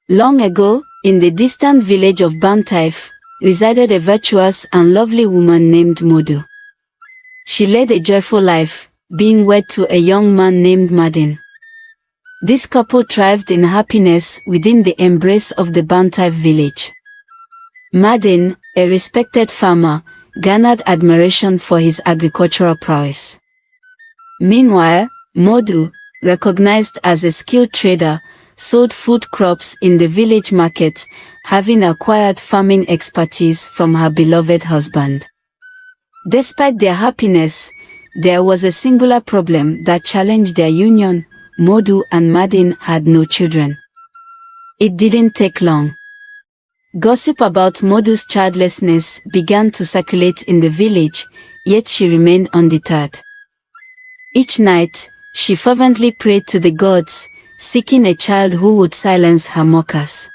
Long ago, in the distant village of Bantaif, resided a virtuous and lovely woman named Modu. She led a joyful life, being wed to a young man named Madin. This couple thrived in happiness within the embrace of the Bantaif village. Madin, a respected farmer, garnered admiration for his agricultural prowess. Meanwhile, Modu, recognized as a skilled trader, sold food crops in the village market, having acquired farming expertise from her beloved husband. Despite their happiness, there was a singular problem that challenged their union. Modu and Madin had no children. It didn't take long. Gossip about Modu's childlessness began to circulate in the village, yet she remained undeterred. Each night, she fervently prayed to the gods, seeking a child who would silence her mockers.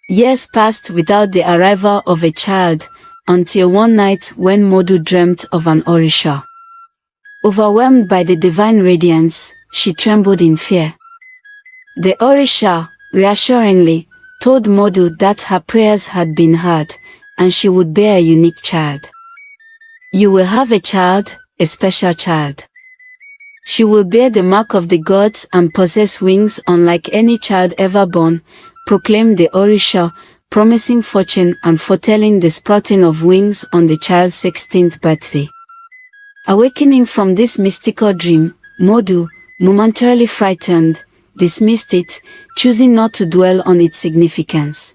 Years passed without the arrival of a child, until one night when Modu dreamt of an Orisha. Overwhelmed by the divine radiance, she trembled in fear. The Orisha, reassuringly, told Modu that her prayers had been heard, and she would bear a unique child. "You will have a child, a special child. She will bear the mark of the gods and possess wings unlike any child ever born," proclaimed the Orisha, promising fortune and foretelling the sprouting of wings on the child's 16th birthday. Awakening from this mystical dream, Modu, momentarily frightened, dismissed it, choosing not to dwell on its significance.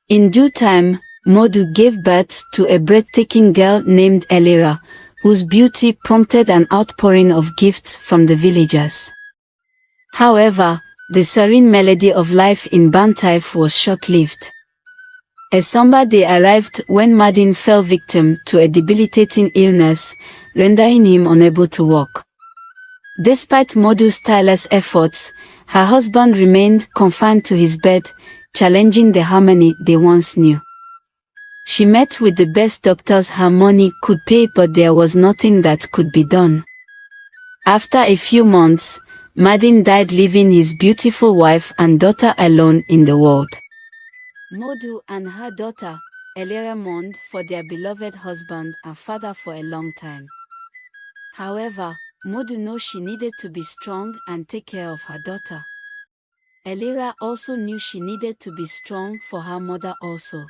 In due time, Modu gave birth to a breathtaking girl named Elira, whose beauty prompted an outpouring of gifts from the villagers. However, the serene melody of life in Bantaif was short-lived. A somber day arrived when Madin fell victim to a debilitating illness, rendering him unable to walk. Despite Modu's tireless efforts, her husband remained confined to his bed, challenging the harmony they once knew. She met with the best doctors her money could pay, but there was nothing that could be done. After a few months, Madin died, leaving his beautiful wife and daughter alone in the world. Modu and her daughter, Elira, mourned for their beloved husband and father for a long time. However, Modu knew she needed to be strong and take care of her daughter. Elira also knew she needed to be strong for her mother also.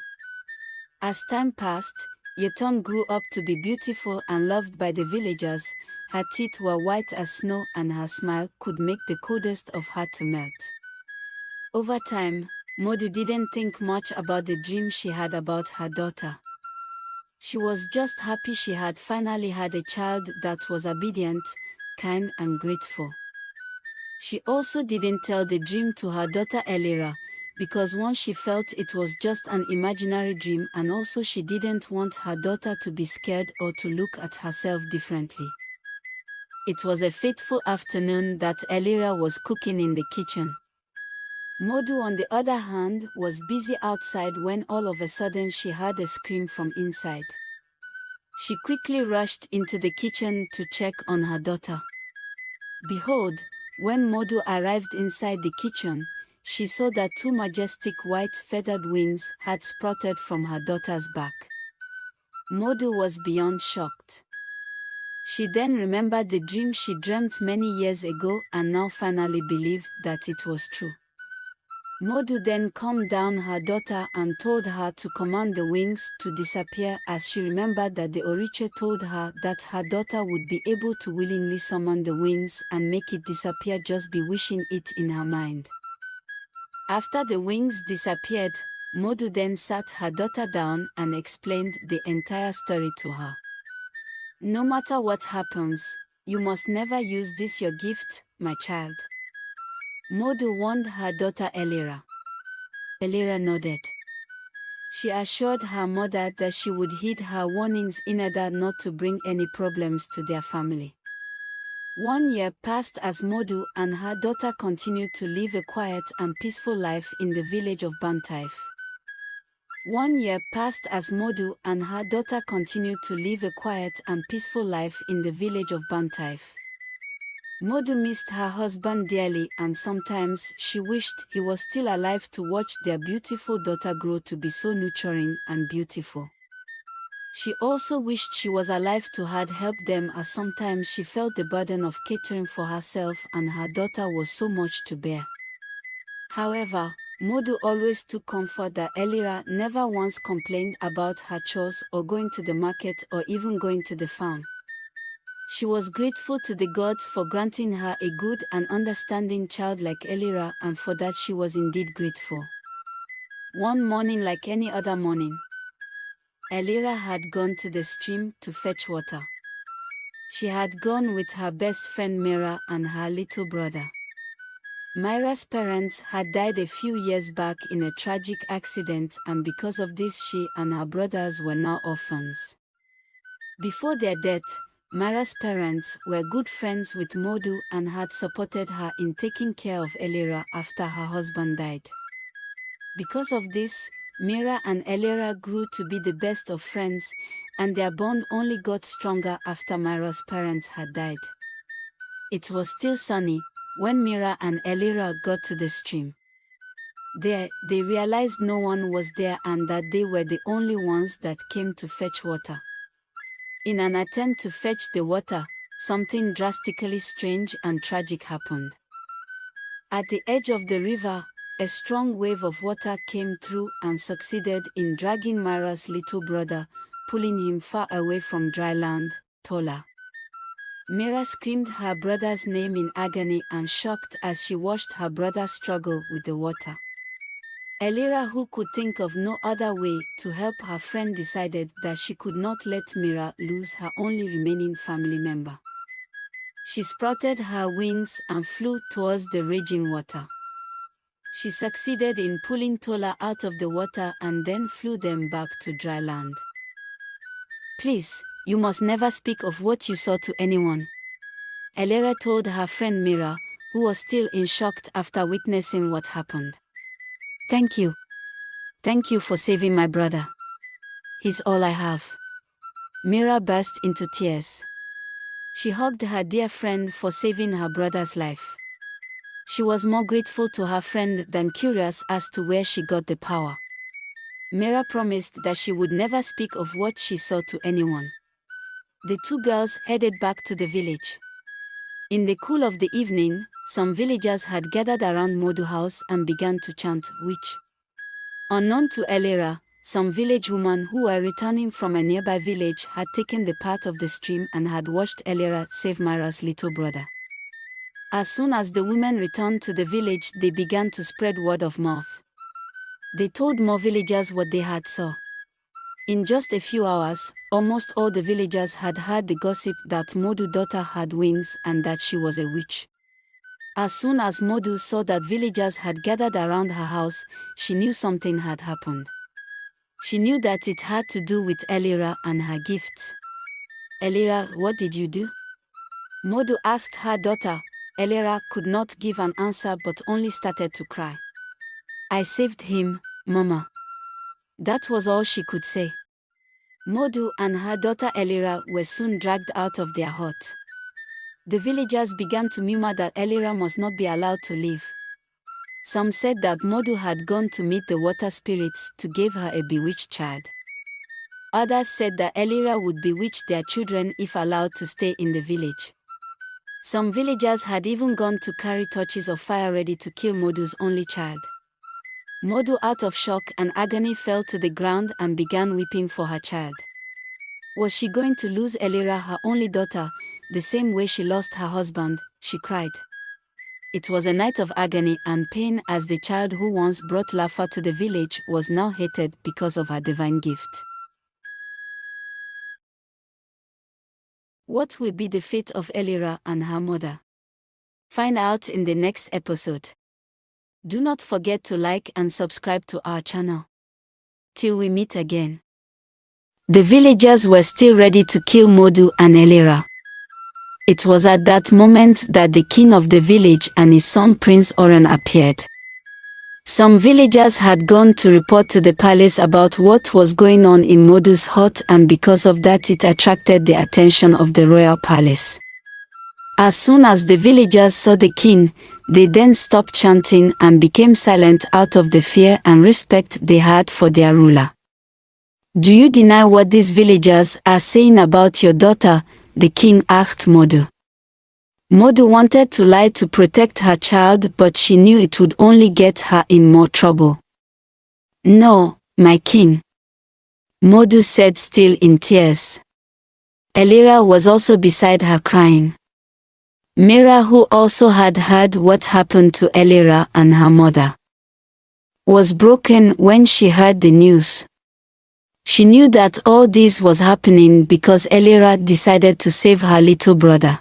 As time passed, Yeton grew up to be beautiful and loved by the villagers. Her teeth were white as snow and her smile could make the coldest of heart to melt. Over time, Modu didn't think much about the dream she had about her daughter. She was just happy she had finally had a child that was obedient, kind and grateful. She also didn't tell the dream to her daughter Elira, because one, she felt it was just an imaginary dream, and also she didn't want her daughter to be scared or to look at herself differently. It was a fateful afternoon that Elira was cooking in the kitchen. Modu, on the other hand, was busy outside when all of a sudden she heard a scream from inside. She quickly rushed into the kitchen to check on her daughter. Behold, when Modu arrived inside the kitchen, she saw that two majestic white feathered wings had sprouted from her daughter's back. Modu was beyond shocked. She then remembered the dream she dreamt many years ago and now finally believed that it was true. Modu then calmed down her daughter and told her to command the wings to disappear, as she remembered that the Oricha told her that her daughter would be able to willingly summon the wings and make it disappear just by wishing it in her mind. After the wings disappeared, Modu then sat her daughter down and explained the entire story to her. "No matter what happens, you must never use this your gift, my child," Modu warned her daughter Elira. Elira nodded. She assured her mother that she would heed her warnings in order not to bring any problems to their family. 1 year passed as Modu and her daughter continued to live a quiet and peaceful life in the village of Bantaif. 1 year passed as Modu and her daughter continued to live a quiet and peaceful life in the village of Bantaif. Modu missed her husband dearly, and sometimes she wished he was still alive to watch their beautiful daughter grow to be so nurturing and beautiful. She also wished she was alive to had helped them, as sometimes she felt the burden of catering for herself and her daughter was so much to bear. However, Modu always took comfort that Elira never once complained about her chores or going to the market or even going to the farm. She was grateful to the gods for granting her a good and understanding child like Elira, and for that she was indeed grateful. One morning, like any other morning, Elira had gone to the stream to fetch water. She had gone with her best friend Mira and her little brother. Myra's parents had died a few years back in a tragic accident, and because of this she and her brothers were now orphans. Before their death, Myra's parents were good friends with Modu and had supported her in taking care of Elira after her husband died. Because of this, Mira and Elira grew to be the best of friends, and their bond only got stronger after Myra's parents had died. It was still sunny when Mira and Elira got to the stream. There, they realized no one was there and that they were the only ones that came to fetch water. In an attempt to fetch the water, something drastically strange and tragic happened. At the edge of the river, a strong wave of water came through and succeeded in dragging Myra's little brother, pulling him far away from dry land, Tola. Mira screamed her brother's name in agony and shocked as she watched her brother struggle with the water. Elira, who could think of no other way to help her friend, decided that she could not let Mira lose her only remaining family member. She sprouted her wings and flew towards the raging water. She succeeded in pulling Tola out of the water and then flew them back to dry land. "Please, you must never speak of what you saw to anyone," Elira told her friend Mira, who was still in shock after witnessing what happened. "Thank you. Thank you for saving my brother. He's all I have." Mira burst into tears. She hugged her dear friend for saving her brother's life. She was more grateful to her friend than curious as to where she got the power. Mira promised that she would never speak of what she saw to anyone. The two girls headed back to the village. In the cool of the evening, some villagers had gathered around Modu's house and began to chant witch. Unknown to Elira, some village women who were returning from a nearby village had taken the path of the stream and had watched Elira save Myra's little brother. As soon as the women returned to the village, they began to spread word of mouth. They told more villagers what they had saw. In just a few hours, almost all the villagers had heard the gossip that Modu's daughter had wings and that she was a witch. As soon as Modu saw that villagers had gathered around her house, she knew something had happened. She knew that it had to do with Elira and her gifts. "Elira, what did you do?" Modu asked her daughter. Elira could not give an answer but only started to cry. "I saved him, Mama." That was all she could say. Modu and her daughter Elira were soon dragged out of their hut. The villagers began to murmur that Elira must not be allowed to live. Some said that Modu had gone to meet the water spirits to give her a bewitched child. Others said that Elira would bewitch their children if allowed to stay in the village. Some villagers had even gone to carry torches of fire ready to kill Modu's only child. Modu, out of shock and agony, fell to the ground and began weeping for her child. Was she going to lose Elira, her only daughter, the same way she lost her husband? She cried. It was a night of agony and pain, as the child who once brought laughter to the village was now hated because of her divine gift. What will be the fate of Elira and her mother? Find out in the next episode. Do not forget to like and subscribe to our channel. Till we meet again. The villagers were still ready to kill Modu and Elira. It was at that moment that the king of the village and his son Prince Oren appeared. Some villagers had gone to report to the palace about what was going on in Modu's hut, and because of that it attracted the attention of the royal palace. As soon as the villagers saw the king, they then stopped chanting and became silent out of the fear and respect they had for their ruler. "Do you deny what these villagers are saying about your daughter?" the king asked Modu. Modu wanted to lie to protect her child, but she knew it would only get her in more trouble. "No, my king," Modu said, still in tears. Elira was also beside her crying. Mira, who also had heard what happened to Elira and her mother, was broken when she heard the news. She knew that all this was happening because Elira decided to save her little brother.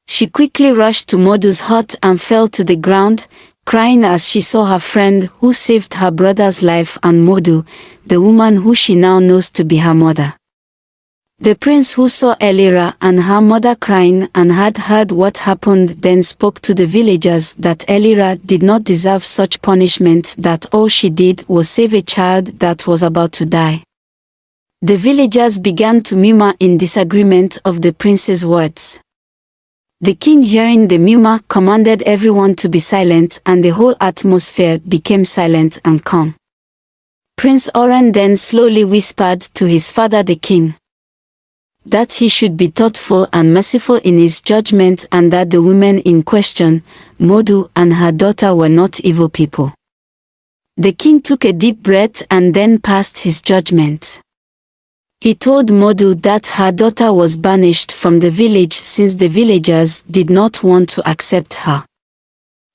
She quickly rushed to Modu's hut and fell to the ground, crying as she saw her friend who saved her brother's life and Modu, the woman who she now knows to be her mother. The prince, who saw Elira and her mother crying and had heard what happened, then spoke to the villagers that Elira did not deserve such punishment, that all she did was save a child that was about to die. The villagers began to murmur in disagreement of the prince's words. The king, hearing the murmur, commanded everyone to be silent, and the whole atmosphere became silent and calm. Prince Oran then slowly whispered to his father the king that he should be thoughtful and merciful in his judgment, and that the women in question, Modu and her daughter, were not evil people. The king took a deep breath and then passed his judgment. He told Modu that her daughter was banished from the village since the villagers did not want to accept her.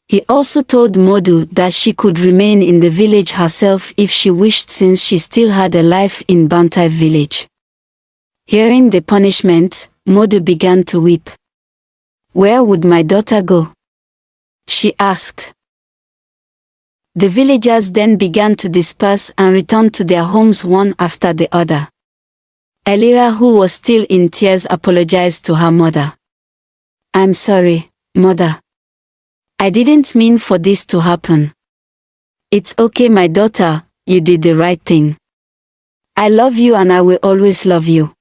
He also told Modu that she could remain in the village herself if she wished, since she still had a life in Bantai village. Hearing the punishment, Modu began to weep. "Where would my daughter go?" she asked. The villagers then began to disperse and return to their homes one after the other. Elira, who was still in tears, apologized to her mother. "I'm sorry, mother. I didn't mean for this to happen. It's okay, my daughter, you did the right thing. I love you and I will always love you."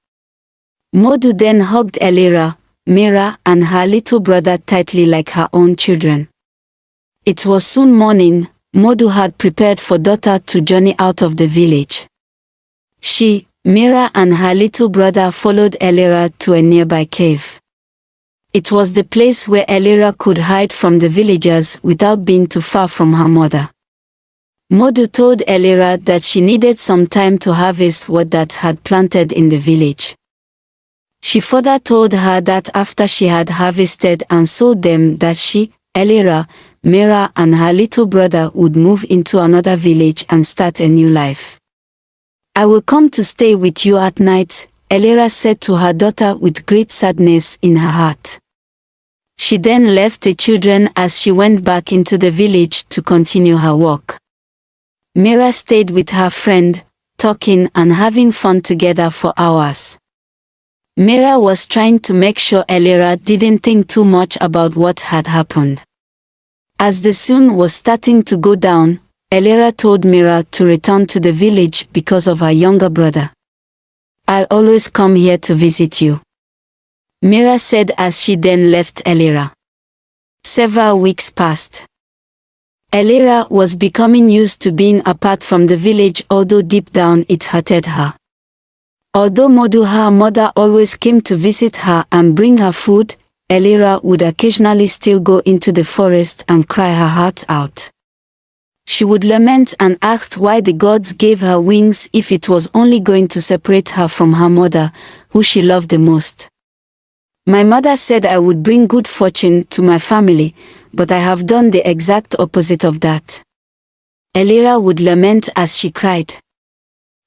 Modu then hugged Elira, Mira, and her little brother tightly like her own children. It was soon morning. Modu had prepared for daughter to journey out of the village. She, Mira, and her little brother followed Elira to a nearby cave. It was the place where Elira could hide from the villagers without being too far from her mother. Modu told Elira that she needed some time to harvest what that had planted in the village. She further told her that after she had harvested and sold them, that she, Elira, Mira, and her little brother would move into another village and start a new life. "I will come to stay with you at night," Elira said to her daughter with great sadness in her heart. She then left the children as she went back into the village to continue her work. Mira stayed with her friend, talking and having fun together for hours. Mira was trying to make sure Elira didn't think too much about what had happened. As the sun was starting to go down, Elira told Mira to return to the village because of her younger brother. "I'll always come here to visit you," Mira said as she then left Elira. Several weeks passed. Elira was becoming used to being apart from the village, although deep down it hurted her. Although Modu, her mother, always came to visit her and bring her food, Elira would occasionally still go into the forest and cry her heart out. She would lament and ask why the gods gave her wings if it was only going to separate her from her mother, who she loved the most. "My mother said I would bring good fortune to my family, but I have done the exact opposite of that," Elira would lament as she cried.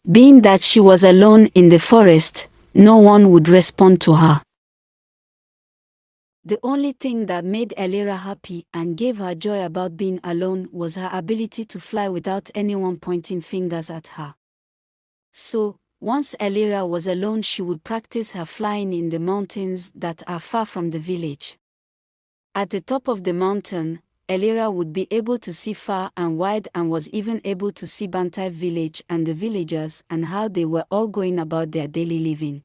Being that she was alone in the forest, no one would respond to her. The only thing that made Elira happy and gave her joy about being alone was her ability to fly without anyone pointing fingers at her. So, once Elira was alone, she would practice her flying in the mountains that are far from the village. At the top of the mountain, Elira would be able to see far and wide, and was even able to see Bantai village and the villagers and how they were all going about their daily living.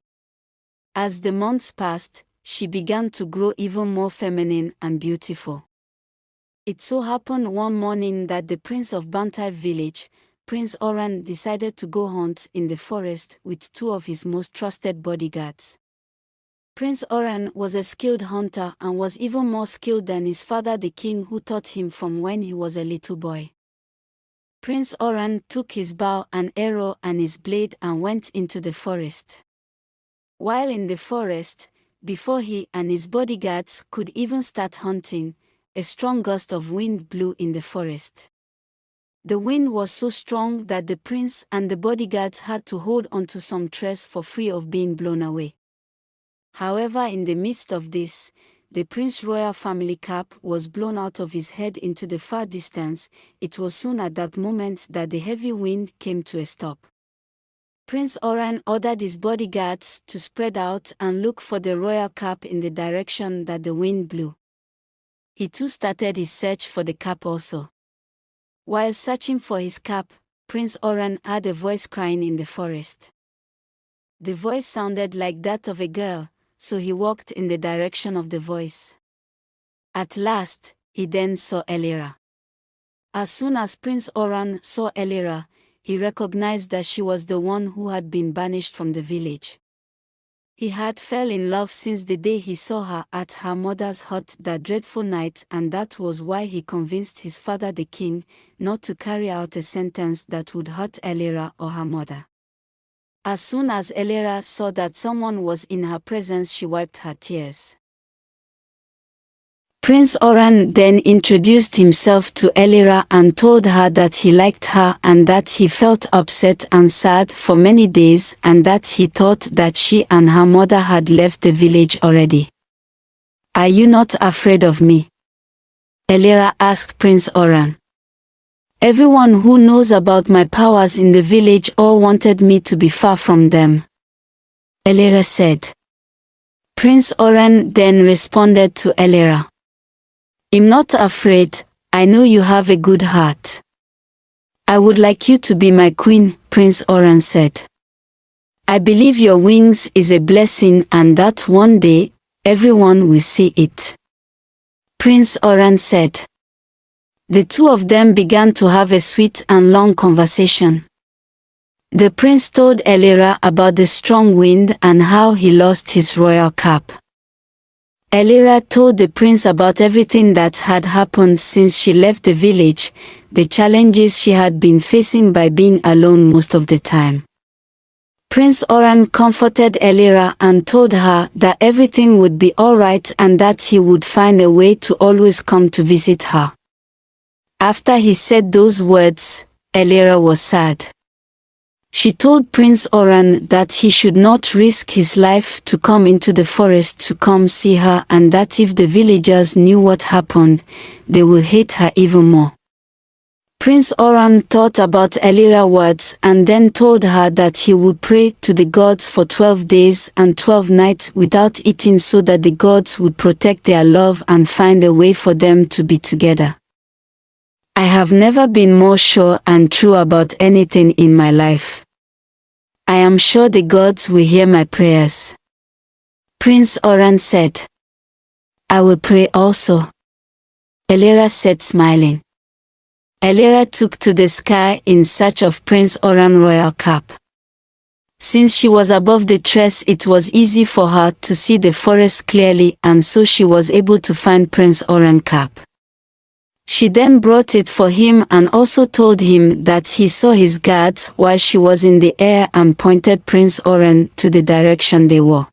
As the months passed, she began to grow even more feminine and beautiful. It so happened one morning that the prince of Bantai village, Prince Oran, decided to go hunt in the forest with two of his most trusted bodyguards. Prince Oran was a skilled hunter and was even more skilled than his father the king, who taught him from when he was a little boy. Prince Oran took his bow and arrow and his blade and went into the forest. While in the forest, before he and his bodyguards could even start hunting, a strong gust of wind blew in the forest. The wind was so strong that the prince and the bodyguards had to hold onto some trees for fear of being blown away. However, in the midst of this, the prince's royal family cap was blown out of his head into the far distance. It was soon at that moment that the heavy wind came to a stop. Prince Oran ordered his bodyguards to spread out and look for the royal cap in the direction that the wind blew. He too started his search for the cap also. While searching for his cap, Prince Oran heard a voice crying in the forest. The voice sounded like that of a girl, so he walked in the direction of the voice. At last, he then saw Elira. As soon as Prince Oran saw Elira, he recognized that she was the one who had been banished from the village. He had fell in love since the day he saw her at her mother's hut that dreadful night, and that was why he convinced his father the king not to carry out a sentence that would hurt Elira or her mother. As soon as Elira saw that someone was in her presence, she wiped her tears. Prince Oran then introduced himself to Elira and told her that he liked her and that he felt upset and sad for many days and that he thought that she and her mother had left the village already. "Are you not afraid of me?" Elira asked Prince Oran. "Everyone who knows about my powers in the village all wanted me to be far from them," Elira said. Prince Oran then responded to Elira, "I'm not afraid, I know you have a good heart. I would like you to be my queen," Prince Oran said. "I believe your wings is a blessing and that one day, everyone will see it," Prince Oran said. The two of them began to have a sweet and long conversation. The prince told Elira about the strong wind and how he lost his royal cap. Elira told the prince about everything that had happened since she left the village, the challenges she had been facing by being alone most of the time. Prince Oran comforted Elira and told her that everything would be alright and that he would find a way to always come to visit her. After he said those words, Elira was sad. She told Prince Oran that he should not risk his life to come into the forest to come see her and that if the villagers knew what happened, they would hate her even more. Prince Oran thought about Elira's words and then told her that he would pray to the gods for 12 days and 12 nights without eating so that the gods would protect their love and find a way for them to be together. "I have never been more sure and true about anything in my life. I am sure the gods will hear my prayers," Prince Oran said. "I will pray also," Elira said, smiling. Elira took to the sky in search of Prince Oran's royal cap. Since she was above the trees, it was easy for her to see the forest clearly, and so she was able to find Prince Oran's cap. She then brought it for him and also told him that he saw his guards while she was in the air and pointed Prince Oran to the direction they were.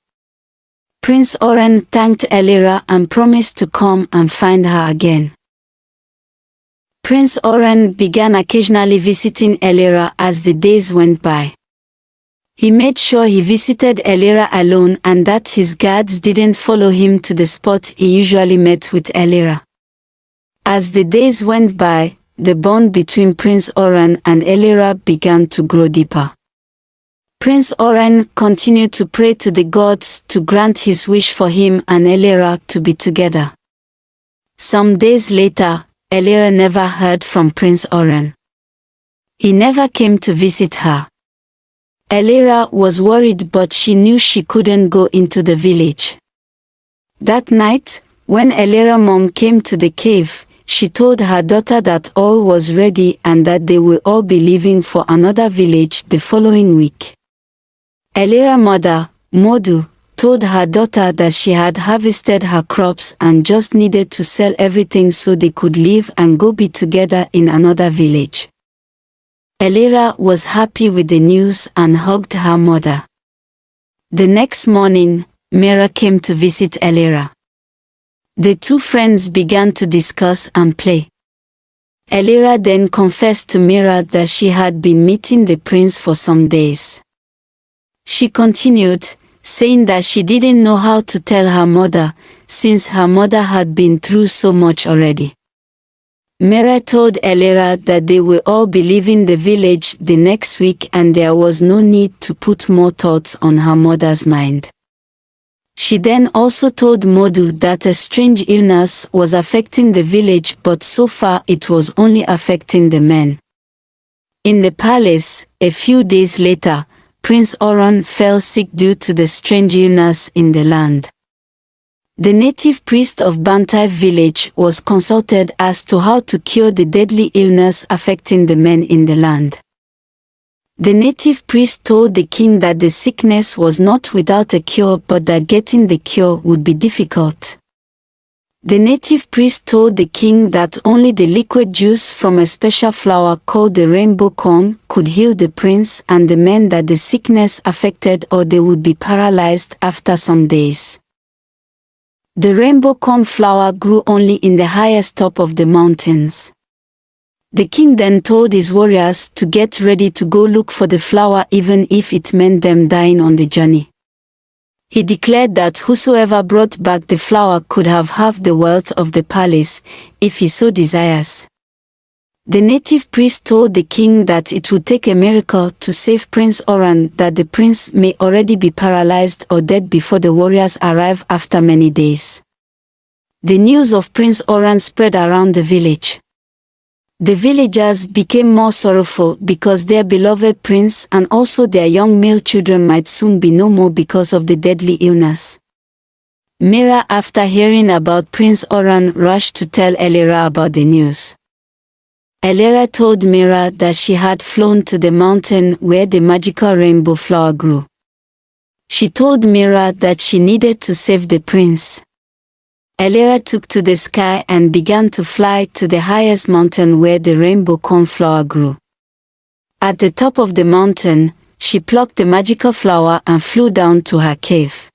Prince Oran thanked Elira and promised to come and find her again. Prince Oran began occasionally visiting Elira as the days went by. He made sure he visited Elira alone and that his guards didn't follow him to the spot he usually met with Elira. As the days went by, the bond between Prince Oran and Elira began to grow deeper. Prince Oran continued to pray to the gods to grant his wish for him and Elira to be together. Some days later, Elira never heard from Prince Oran. He never came to visit her. Elira was worried, but she knew she couldn't go into the village. That night, when Elera's mom came to the cave, she told her daughter that all was ready and that they will all be leaving for another village the following week. Elera's mother, Modu, told her daughter that she had harvested her crops and just needed to sell everything so they could leave and go be together in another village. Elera was happy with the news and hugged her mother. The next morning, Mira came to visit Elera. The two friends began to discuss and play. Elera then confessed to Mira that she had been meeting the prince for some days. She continued, saying that she didn't know how to tell her mother, since her mother had been through so much already. Mira told Elera that they will all be leaving the village the next week and there was no need to put more thoughts on her mother's mind. She then also told Modu that a strange illness was affecting the village, but so far it was only affecting the men. In the palace, a few days later, Prince Oran fell sick due to the strange illness in the land. The native priest of Bantai village was consulted as to how to cure the deadly illness affecting the men in the land. The native priest told the king that the sickness was not without a cure but that getting the cure would be difficult. The native priest told the king that only the liquid juice from a special flower called the rainbow corn could heal the prince and the men that the sickness affected, or they would be paralyzed after some days. The rainbow corn flower grew only in the highest top of the mountains. The king then told his warriors to get ready to go look for the flower even if it meant them dying on the journey. He declared that whosoever brought back the flower could have half the wealth of the palace, if he so desires. The native priest told the king that it would take a miracle to save Prince Oran, that the prince may already be paralyzed or dead before the warriors arrive after many days. The news of Prince Oran spread around the village. The villagers became more sorrowful because their beloved prince and also their young male children might soon be no more because of the deadly illness. Mira, after hearing about Prince Oran, rushed to tell Elera about the news. Elera told Mira that she had flown to the mountain where the magical rainbow flower grew. She told Mira that she needed to save the prince. Elera took to the sky and began to fly to the highest mountain where the rainbow cornflower grew. At the top of the mountain, she plucked the magical flower and flew down to her cave.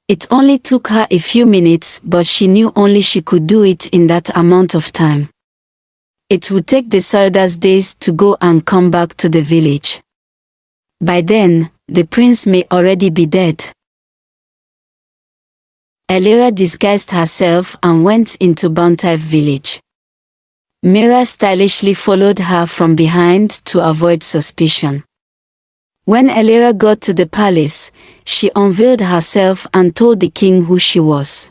It only took her a few minutes, but she knew only she could do it in that amount of time. It would take the soldiers days to go and come back to the village. By then, the prince may already be dead. Elera disguised herself and went into Bantai village. Mira stylishly followed her from behind to avoid suspicion. When Elera got to the palace, she unveiled herself and told the king who she was.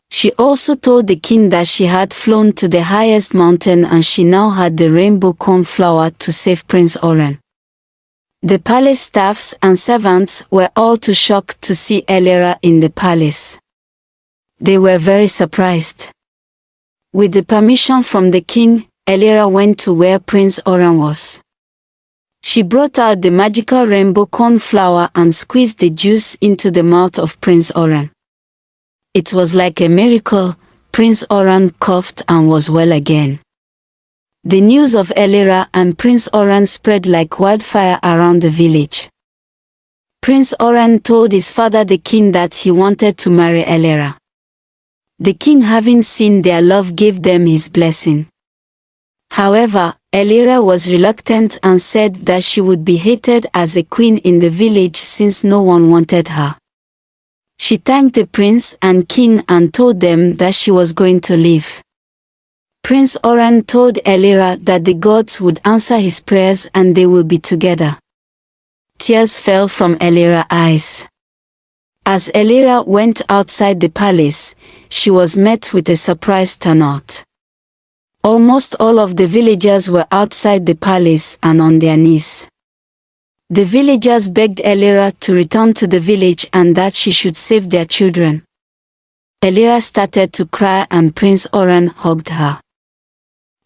She also told the king that she had flown to the highest mountain and she now had the rainbow cornflower to save Prince Oran. The palace staffs and servants were all too shocked to see Elera in the palace. They were very surprised. With the permission from the king, Elera went to where Prince Oran was. She brought out the magical rainbow cornflower and squeezed the juice into the mouth of Prince Oran. It was like a miracle. Prince Oran coughed and was well again. The news of Elera and Prince Oran spread like wildfire around the village. Prince Oran told his father the king that he wanted to marry Elera. The king, having seen their love, gave them his blessing. However, Elera was reluctant and said that she would be hated as a queen in the village since no one wanted her. She thanked the prince and king and told them that she was going to leave. Prince Oran told Elera that the gods would answer his prayers and they would be together. Tears fell from Elera's eyes. As Elera went outside the palace, she was met with a surprise turnout. Almost all of the villagers were outside the palace and on their knees. The villagers begged Elera to return to the village and that she should save their children. Elira started to cry and Prince Oran hugged her.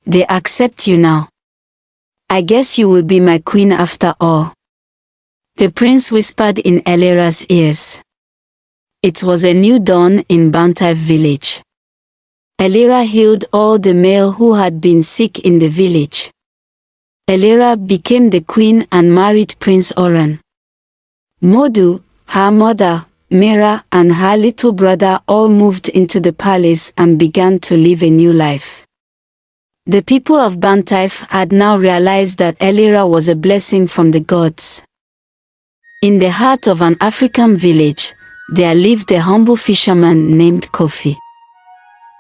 "They accept you now. I guess you will be my queen after all," the prince whispered in Elira's ears. It was a new dawn in Bantaif village. Elira healed all the male who had been sick in the village. Elira became the queen and married Prince Oran. Modu, her mother, Mira, and her little brother all moved into the palace and began to live a new life. The people of Bantaif had now realized that Elira was a blessing from the gods. In the heart of an African village, there lived a humble fisherman named Kofi.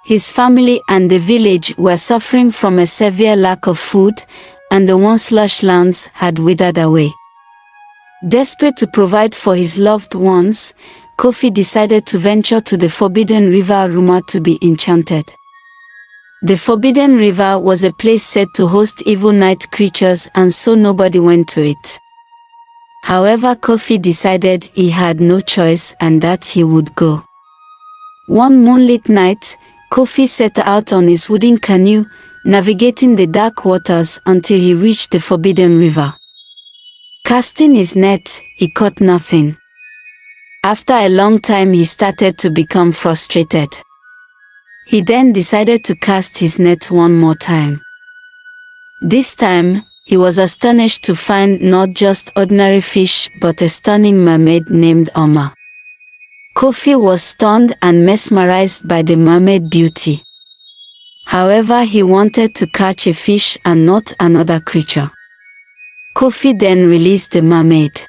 His family and the village were suffering from a severe lack of food, and the once lush lands had withered away. Desperate to provide for his loved ones, Kofi decided to venture to the Forbidden River rumored to be enchanted. The Forbidden River was a place said to host evil night creatures, and so nobody went to it. However, Kofi decided he had no choice and that he would go. One moonlit night, Kofi set out on his wooden canoe, navigating the dark waters until he reached the Forbidden River. Casting his net, he caught nothing. After a long time, he started to become frustrated. He then decided to cast his net one more time. This time, he was astonished to find not just ordinary fish but a stunning mermaid named Oma. Kofi was stunned and mesmerized by the mermaid beauty. However, he wanted to catch a fish and not another creature. Kofi then released the mermaid.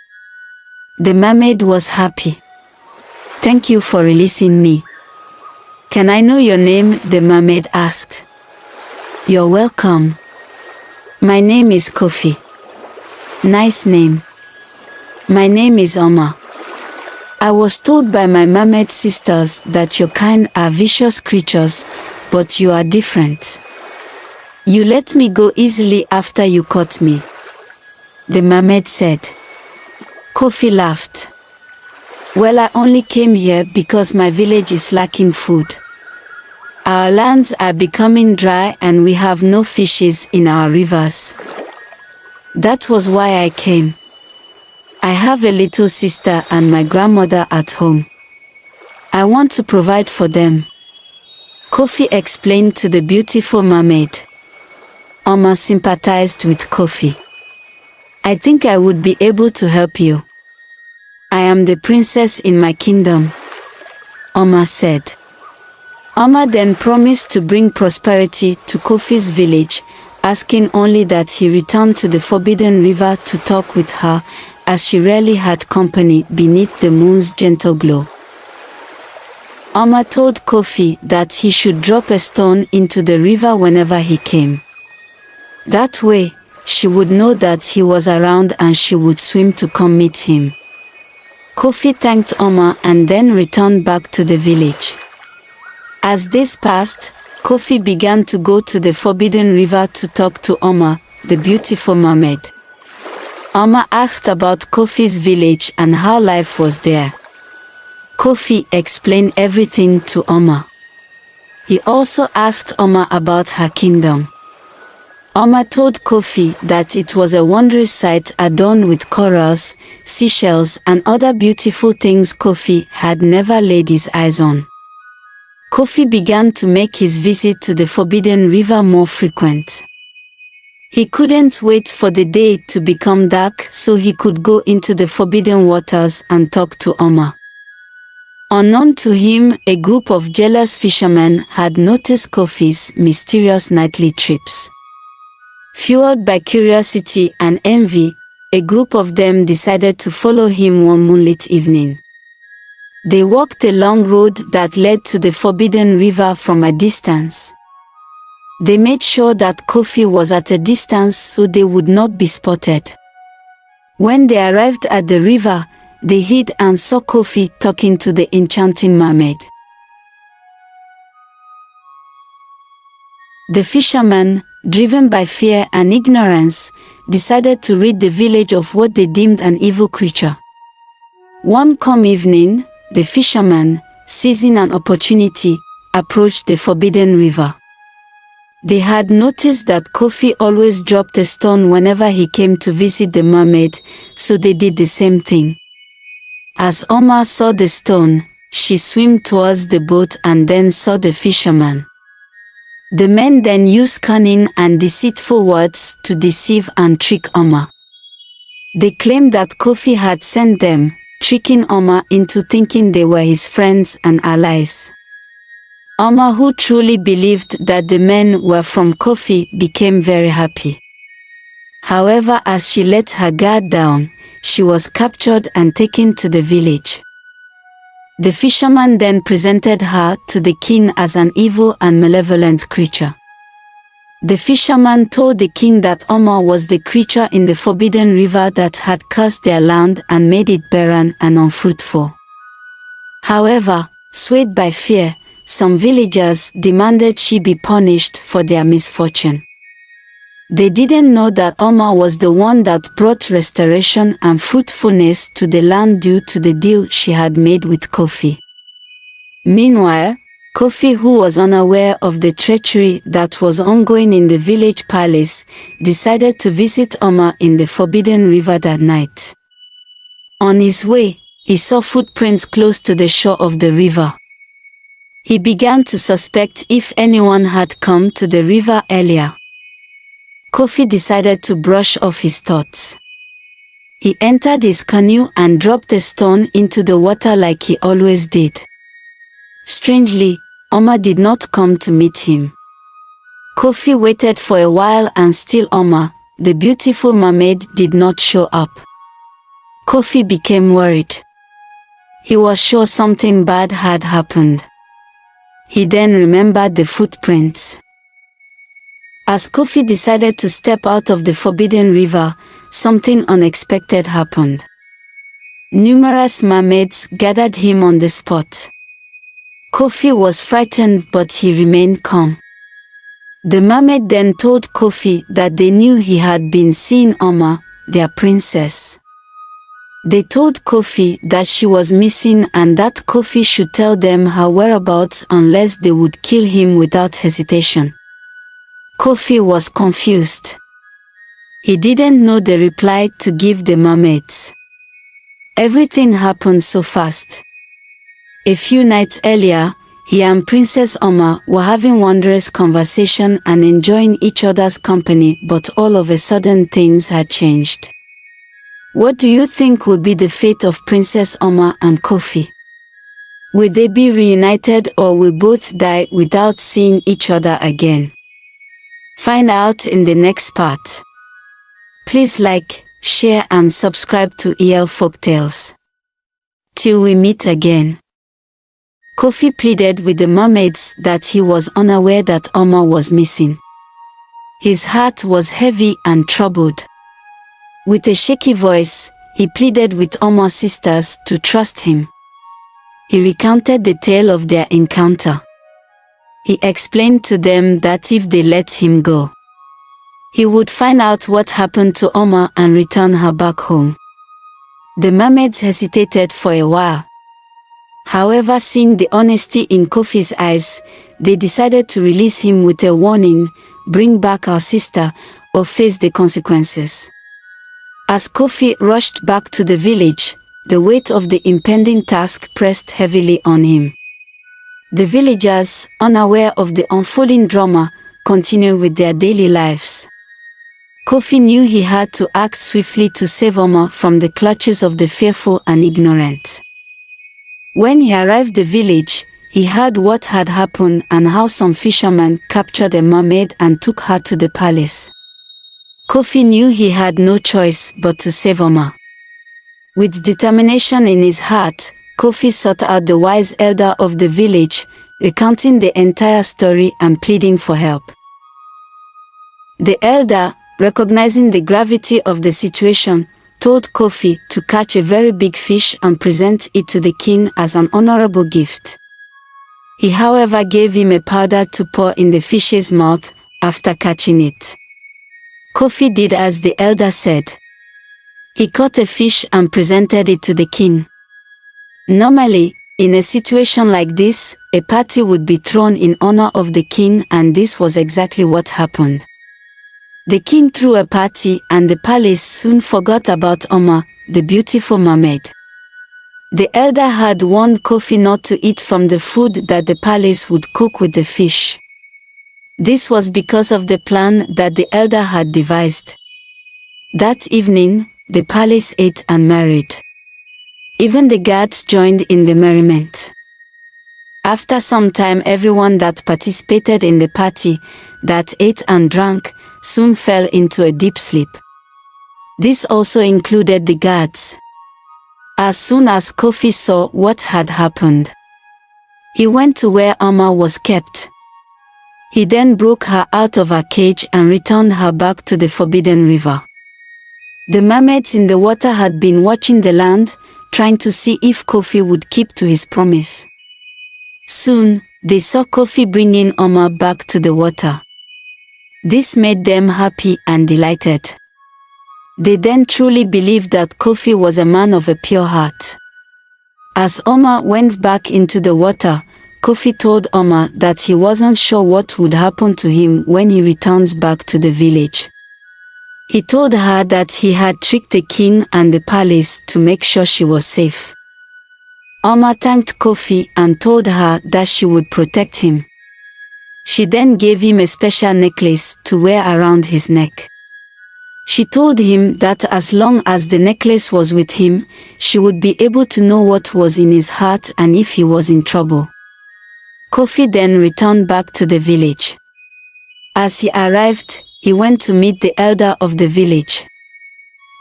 The mermaid was happy. "Thank you for releasing me. Can I know your name?" the mermaid asked. "You're welcome. My name is Kofi." "Nice name. My name is Oma. I was told by my mermaid sisters that your kind are vicious creatures, but you are different. You let me go easily after you caught me," the mermaid said. Kofi laughed. "Well, I only came here because my village is lacking food. Our lands are becoming dry and we have no fishes in our rivers. That was why I came. I have a little sister and my grandmother at home. I want to provide for them," Kofi explained to the beautiful mermaid. Oma sympathized with Kofi. "I think I would be able to help you. I am the princess in my kingdom," Oma said. Oma then promised to bring prosperity to Kofi's village, asking only that he return to the Forbidden River to talk with her, as she rarely had company beneath the moon's gentle glow. Oma told Kofi that he should drop a stone into the river whenever he came. That way, she would know that he was around and she would swim to come meet him. Kofi thanked Oma and then returned back to the village. As days passed, Kofi began to go to the Forbidden River to talk to Oma, the beautiful mermaid. Oma asked about Kofi's village and how life was there. Kofi explained everything to Oma. He also asked Oma about her kingdom. Oma told Kofi that it was a wondrous sight adorned with corals, seashells, and other beautiful things Kofi had never laid his eyes on. Kofi began to make his visit to the Forbidden River more frequent. He couldn't wait for the day to become dark so he could go into the forbidden waters and talk to Oma. Unknown to him, a group of jealous fishermen had noticed Kofi's mysterious nightly trips. Fueled by curiosity and envy, a group of them decided to follow him one moonlit evening. They walked a long road that led to the Forbidden River from a distance. They made sure that Kofi was at a distance so they would not be spotted. When they arrived at the river, they hid and saw Kofi talking to the enchanting mermaid. The fishermen, driven by fear and ignorance, decided to rid the village of what they deemed an evil creature. One calm evening, the fisherman, seizing an opportunity, approached the forbidden river. They had noticed that Kofi always dropped a stone whenever he came to visit the mermaid, so they did the same thing. As Oma saw the stone, she swam towards the boat and then saw the fisherman. The men then used cunning and deceitful words to deceive and trick Oma. They claimed that Kofi had sent them, tricking Oma into thinking they were his friends and allies. Oma, who truly believed that the men were from Kofi, became very happy. However, as she let her guard down, she was captured and taken to the village. The fisherman then presented her to the king as an evil and malevolent creature. The fisherman told the king that Oma was the creature in the forbidden river that had cursed their land and made it barren and unfruitful. However, swayed by fear, some villagers demanded she be punished for their misfortune. They didn't know that Oma was the one that brought restoration and fruitfulness to the land due to the deal she had made with Kofi. Meanwhile, Kofi, who was unaware of the treachery that was ongoing in the village palace, decided to visit Oma in the forbidden river that night. On his way, he saw footprints close to the shore of the river. He began to suspect if anyone had come to the river earlier. Kofi decided to brush off his thoughts. He entered his canoe and dropped a stone into the water like he always did. Strangely, Oma did not come to meet him. Kofi waited for a while and still Oma, the beautiful mermaid, did not show up. Kofi became worried. He was sure something bad had happened. He then remembered the footprints. As Kofi decided to step out of the forbidden river, something unexpected happened. Numerous mermaids gathered him on the spot. Kofi was frightened, but he remained calm. The mermaid then told Kofi that they knew he had been seeing Oma, their princess. They told Kofi that she was missing and that Kofi should tell them her whereabouts unless they would kill him without hesitation. Kofi was confused. He didn't know the reply to give the mermaids. Everything happened so fast. A few nights earlier, he and Princess Oma were having wondrous conversation and enjoying each other's company, but all of a sudden things had changed. What do you think would be the fate of Princess Oma and Kofi? Will they be reunited or will both die without seeing each other again? Find out in the next part. Please like, share and subscribe to EL Folktales. Till we meet again. Kofi pleaded with the mermaids that he was unaware that Oma was missing. His heart was heavy and troubled. With a shaky voice, he pleaded with Oma's sisters to trust him. He recounted the tale of their encounter. He explained to them that if they let him go, he would find out what happened to Oma and return her back home. The mermaids hesitated for a while. However, seeing the honesty in Kofi's eyes, they decided to release him with a warning: bring back our sister or face the consequences. As Kofi rushed back to the village, the weight of the impending task pressed heavily on him. The villagers, unaware of the unfolding drama, continued with their daily lives. Kofi knew he had to act swiftly to save Oma from the clutches of the fearful and ignorant. When he arrived at the village, he heard what had happened and how some fishermen captured a mermaid and took her to the palace. Kofi knew he had no choice but to save Oma. With determination in his heart, Kofi sought out the wise elder of the village, recounting the entire story and pleading for help. The elder, recognizing the gravity of the situation, told Kofi to catch a very big fish and present it to the king as an honorable gift. He, however, gave him a powder to pour in the fish's mouth after catching it. Kofi did as the elder said. He caught a fish and presented it to the king. Normally, In a situation like this, a party would be thrown in honor of the king, and this was exactly what happened. The king threw a party and the palace soon forgot about Oma, the beautiful mermaid. The elder had warned Kofi not to eat from the food that the palace would cook with the fish. This was because of the plan that the elder had devised. That evening, the palace ate and married. Even the guards joined in the merriment. After some time, everyone that participated in the party, that ate and drank, soon fell into a deep sleep. This also included the guards. As soon as Kofi saw what had happened, he went to where Oma was kept. He then broke her out of her cage and returned her back to the Forbidden River. The mermaids in the water had been watching the land, trying to see if Kofi would keep to his promise. Soon, they saw Kofi bringing Oma back to the water. This made them happy and delighted. They then truly believed that Kofi was a man of a pure heart. As Oma went back into the water, Kofi told Oma that he wasn't sure what would happen to him when he returns back to the village. He told her that he had tricked the king and the palace to make sure she was safe. Oma thanked Kofi and told her that she would protect him. She then gave him a special necklace to wear around his neck. She told him that as long as the necklace was with him, she would be able to know what was in his heart and if he was in trouble. Kofi then returned back to the village. As he arrived, he went to meet the elder of the village.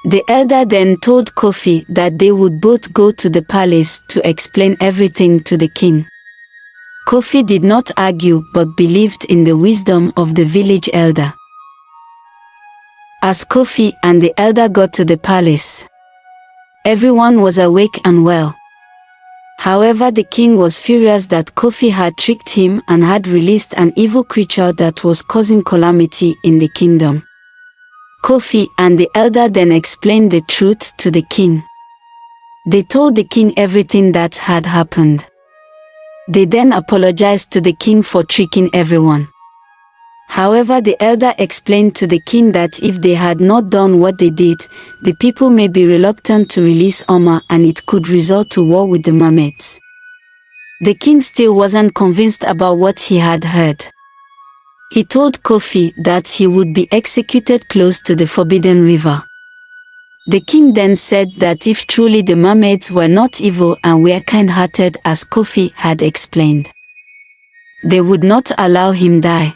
The elder then told Kofi that they would both go to the palace to explain everything to the king. Kofi did not argue but believed in the wisdom of the village elder. As Kofi and the elder got to the palace, everyone was awake and well. However, the king was furious that Kofi had tricked him and had released an evil creature that was causing calamity in the kingdom. Kofi and the elder then explained the truth to the king. They told the king everything that had happened. They then apologized to the king for tricking everyone. However, the elder explained to the king that if they had not done what they did, the people may be reluctant to release Oma and it could result to war with the mermaids. The king still wasn't convinced about what he had heard. He told Kofi that he would be executed close to the Forbidden River. The king then said that if truly the mermaids were not evil and were kind-hearted as Kofi had explained, they would not allow him die.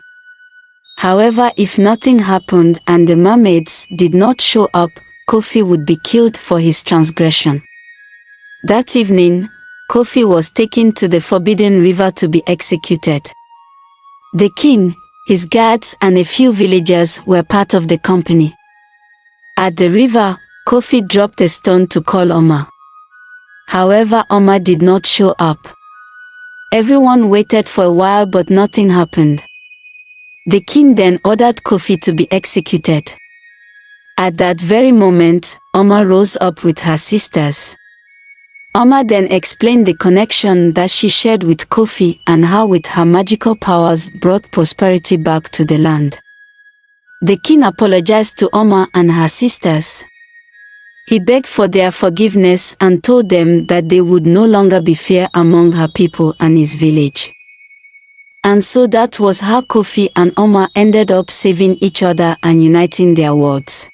However, if nothing happened and the mermaids did not show up, Kofi would be killed for his transgression. That evening, Kofi was taken to the Forbidden River to be executed. The king, his guards and a few villagers were part of the company. At the river, Kofi dropped a stone to call Oma. However, Oma did not show up. Everyone waited for a while but nothing happened. The king then ordered Kofi to be executed. At that very moment, Oma rose up with her sisters. Oma then explained the connection that she shared with Kofi and how with her magical powers brought prosperity back to the land. The king apologized to Oma and her sisters. He begged for their forgiveness and told them that there would no longer be fear among her people and his village. And so that was how Kofi and Oma ended up saving each other and uniting their worlds.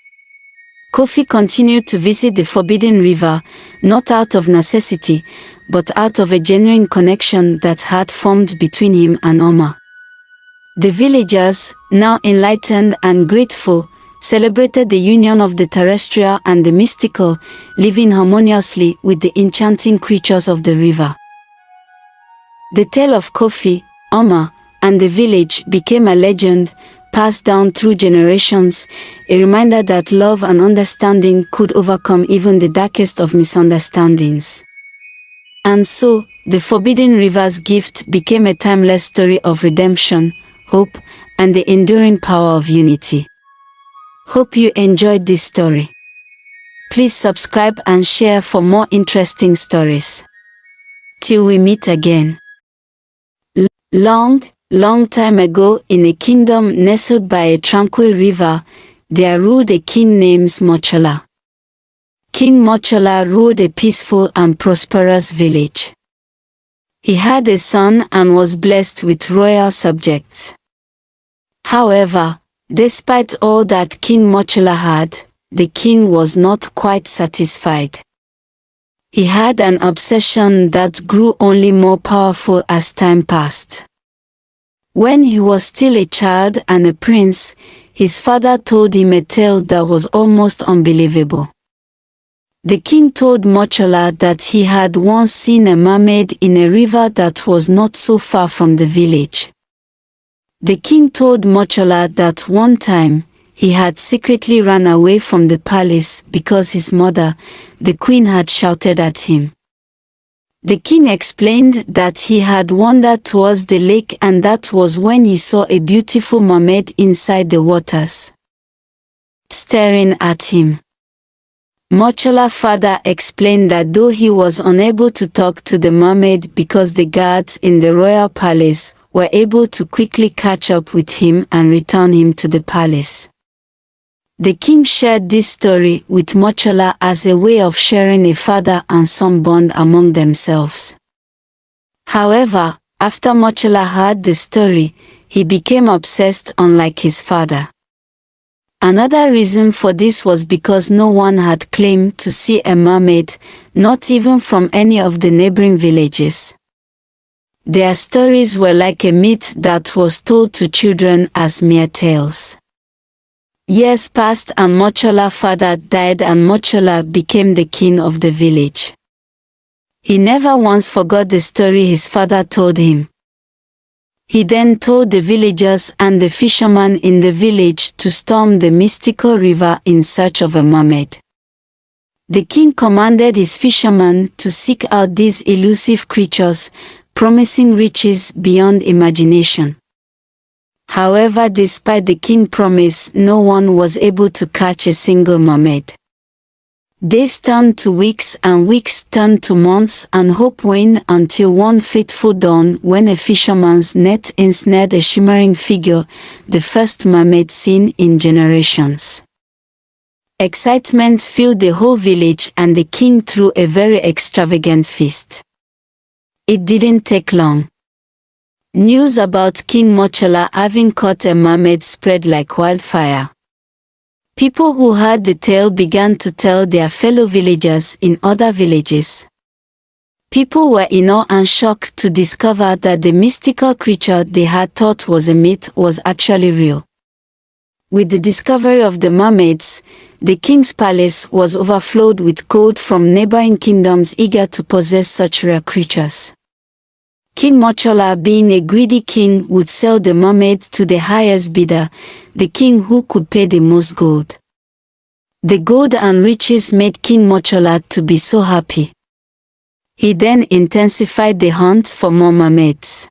Kofi continued to visit the Forbidden River, not out of necessity, but out of a genuine connection that had formed between him and Oma. The villagers, now enlightened and grateful, celebrated the union of the terrestrial and the mystical, living harmoniously with the enchanting creatures of the river. The tale of Kofi, Oma, and the village became a legend, passed down through generations, a reminder that love and understanding could overcome even the darkest of misunderstandings. And so, the Forbidden River's gift became a timeless story of redemption, hope, and the enduring power of unity. Hope you enjoyed this story. Please subscribe and share for more interesting stories. till we meet again. Long, long time ago, in a kingdom nestled by a tranquil river, there ruled a king named Mochola. King Mochola ruled a peaceful and prosperous village. He had a son and was blessed with royal subjects. However, despite all that King Mochola had, the king was not quite satisfied. He had an obsession that grew only more powerful as time passed. When he was still a child and a prince, his father told him a tale that was almost unbelievable. The king told Mochola that he had once seen a mermaid in a river that was not so far from the village. The king told Mochola that one time, he had secretly run away from the palace because his mother, the queen, had shouted at him. The king explained that he had wandered towards the lake and that was when he saw a beautiful mermaid inside the waters, staring at him. Mochola's father explained that though he was unable to talk to the mermaid because the guards in the royal palace were able to quickly catch up with him and return him to the palace. The king shared this story with Mochola as a way of sharing a father and son bond among themselves. However, after Mochola heard the story, he became obsessed unlike his father. Another reason for this was because no one had claimed to see a mermaid, not even from any of the neighboring villages. Their stories were like a myth that was told to children as mere tales. Years passed and Mochola's father died and Mochola became the king of the village. He never once forgot the story his father told him. He then told the villagers and the fishermen in the village to storm the mystical river in search of a mermaid. The king commanded his fishermen to seek out these elusive creatures, promising riches beyond imagination. However, despite the king's promise, no one was able to catch a single mermaid. Days turned to weeks and weeks turned to months and hope waned until one fateful dawn when a fisherman's net ensnared a shimmering figure, the first mermaid seen in generations. Excitement filled the whole village and the king threw a very extravagant feast. It didn't take long. News about King Mochola having caught a mermaid spread like wildfire. People who heard the tale began to tell their fellow villagers in other villages. People were in awe and shocked to discover that the mystical creature they had thought was a myth was actually real. With the discovery of the mermaids, the king's palace was overflowed with gold from neighboring kingdoms eager to possess such rare creatures. King Mochola, being a greedy king, would sell the mermaid to the highest bidder, the king who could pay the most gold. The gold and riches made King Mochola to be so happy. He then intensified the hunt for more mermaids.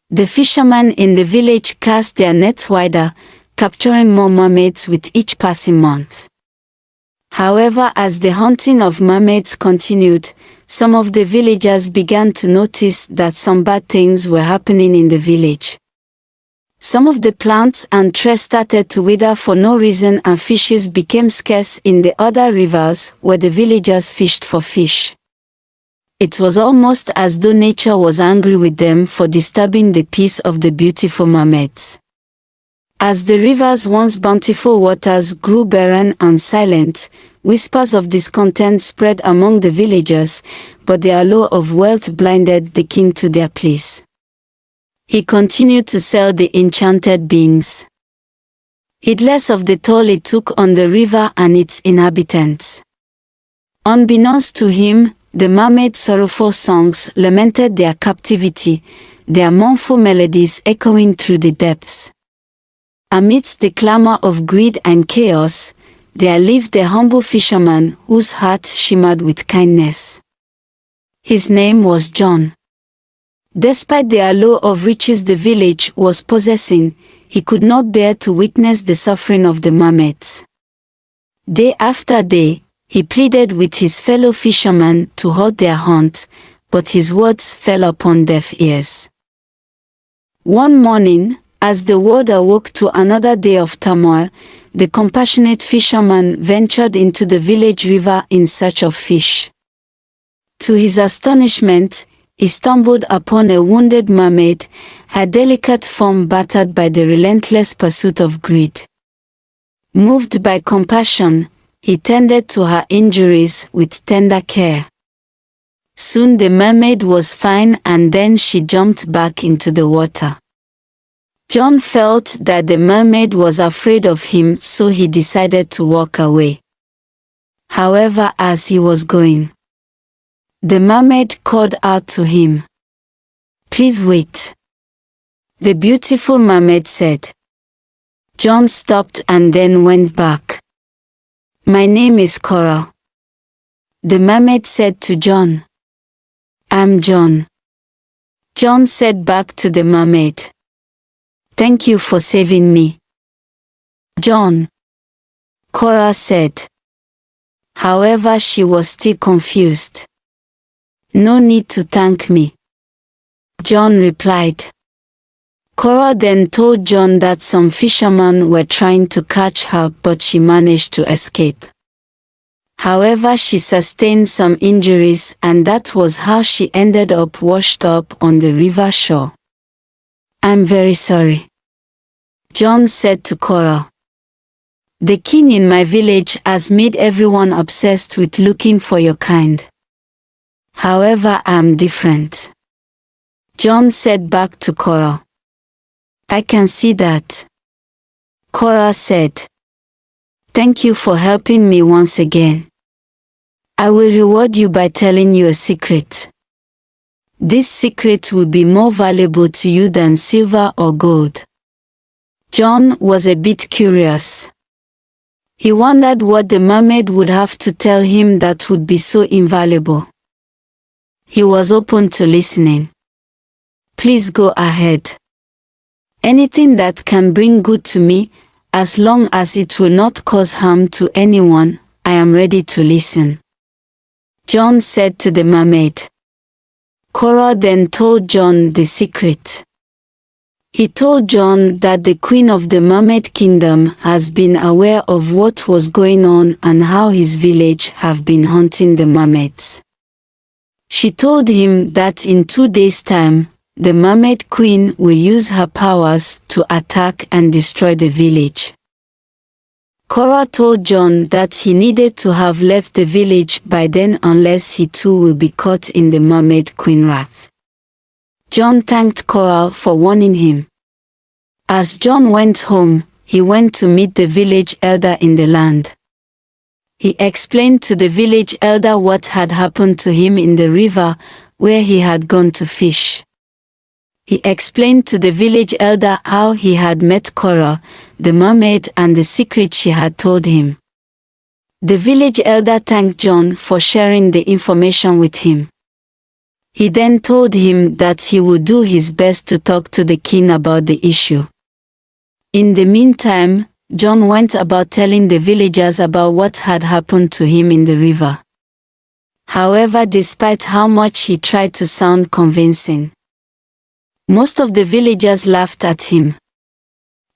The fishermen in the village cast their nets wider, capturing more mermaids with each passing month. However, as the hunting of mermaids continued, some of the villagers began to notice that some bad things were happening in the village. Some of the plants and trees started to wither for no reason and fishes became scarce in the other rivers where the villagers fished for fish. It was almost as though nature was angry with them for disturbing the peace of the beautiful mermaids. As the river's once bountiful waters grew barren and silent, whispers of discontent spread among the villagers, but the allure of wealth blinded the king to their pleas. He continued to sell the enchanted beings, heedless of the toll it took on the river and its inhabitants. Unbeknownst to him, the mermaid's sorrowful songs lamented their captivity, their mournful melodies echoing through the depths. Amidst the clamor of greed and chaos, there lived a humble fisherman whose heart shimmered with kindness. His name was John. Despite the allure of riches the village was possessing, he could not bear to witness the suffering of the mermaids. Day after day, he pleaded with his fellow fishermen to halt their hunt, but his words fell upon deaf ears. One morning, as the world awoke to another day of turmoil, the compassionate fisherman ventured into the village river in search of fish. To his astonishment, he stumbled upon a wounded mermaid, her delicate form battered by the relentless pursuit of greed. Moved by compassion, he tended to her injuries with tender care. Soon the mermaid was fine, and then she jumped back into the water. John felt that the mermaid was afraid of him, so he decided to walk away. However, as he was going, the mermaid called out to him, "Please wait." The beautiful mermaid said. John stopped and then went back. "My name is Coral." The mermaid said to John. "I'm John." John said back to the mermaid, "Thank you for saving me." "John," Coral said. However, she was still confused. "No need to thank me," John replied. Coral then told John that some fishermen were trying to catch her, but she managed to escape. However, she sustained some injuries, and that was how she ended up washed up on the river shore. "I'm very sorry," John said to Coral. "The king in my village has made everyone obsessed with looking for your kind. However, I'm different," John said back to Coral. "I can see that," Coral said. "Thank you for helping me once again. I will reward you by telling you a secret. This secret will be more valuable to you than silver or gold." John was a bit curious. He wondered what the mermaid would have to tell him that would be so invaluable. He was open to listening. "Please go ahead. Anything that can bring good to me, as long as it will not cause harm to anyone, I am ready to listen," John said to the mermaid. Coral then told John the secret. He told John that the queen of the mermaid kingdom has been aware of what was going on and how his village have been hunting the mermaids. She told him that in 2 days' time, the mermaid queen will use her powers to attack and destroy the village. Coral told John that he needed to have left the village by then, unless he too will be caught in the mermaid queen wrath. John thanked Coral for warning him. As John went home, he went to meet the village elder in the land. He explained to the village elder what had happened to him in the river where he had gone to fish. He explained to the village elder how he had met Coral, the mermaid, and the secret she had told him. The village elder thanked John for sharing the information with him. He then told him that he would do his best to talk to the king about the issue. In the meantime, John went about telling the villagers about what had happened to him in the river. However, despite how much he tried to sound convincing, most of the villagers laughed at him.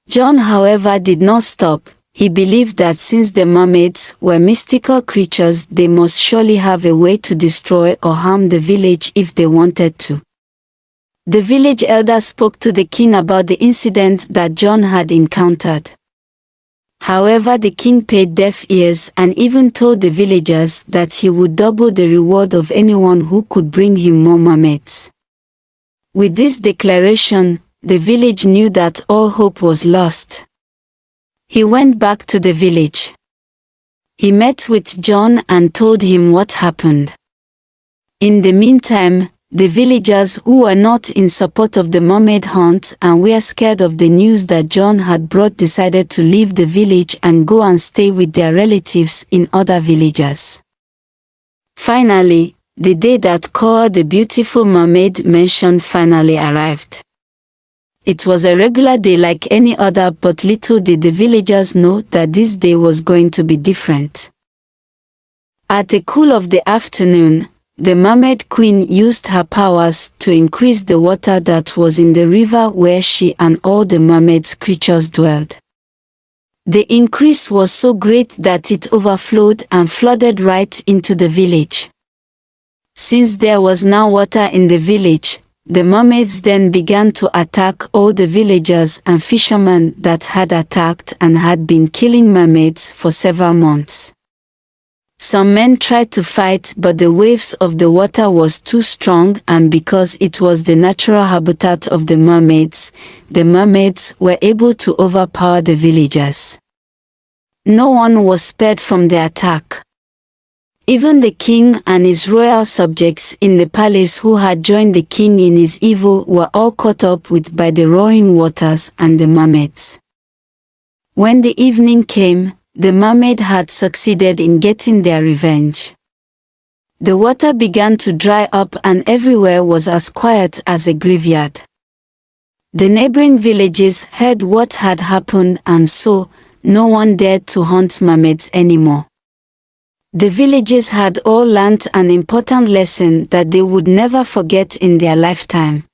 John, however, did not stop. He believed that since the mermaids were mystical creatures, they must surely have a way to destroy or harm the village if they wanted to. The village elder spoke to the king about the incident that John had encountered. However, the king paid deaf ears and even told the villagers that he would double the reward of anyone who could bring him more mermaids. With this declaration, the village knew that all hope was lost. He went back to the village. He met with John and told him what happened. In the meantime, the villagers who were not in support of the mermaid hunt and were scared of the news that John had brought decided to leave the village and go and stay with their relatives in other villages. Finally, the day that Coral, the beautiful mermaid mentioned, finally arrived. It was a regular day like any other, but little did the villagers know that this day was going to be different. At the cool of the afternoon, the Mermaid Queen used her powers to increase the water that was in the river where she and all the mermaids creatures dwelled. The increase was so great that it overflowed and flooded right into the village. Since there was now water in the village, the mermaids then began to attack all the villagers and fishermen that had attacked and had been killing mermaids for several months. Some men tried to fight, but the waves of the water was too strong, and because it was the natural habitat of the mermaids were able to overpower the villagers. No one was spared from the attack. Even the king and his royal subjects in the palace who had joined the king in his evil were all caught up with by the roaring waters and the mermaids. When the evening came, the mermaid had succeeded in getting their revenge. The water began to dry up and everywhere was as quiet as a graveyard. The neighboring villages heard what had happened, and so no one dared to hunt mermaids anymore. The villagers had all learnt an important lesson that they would never forget in their lifetime.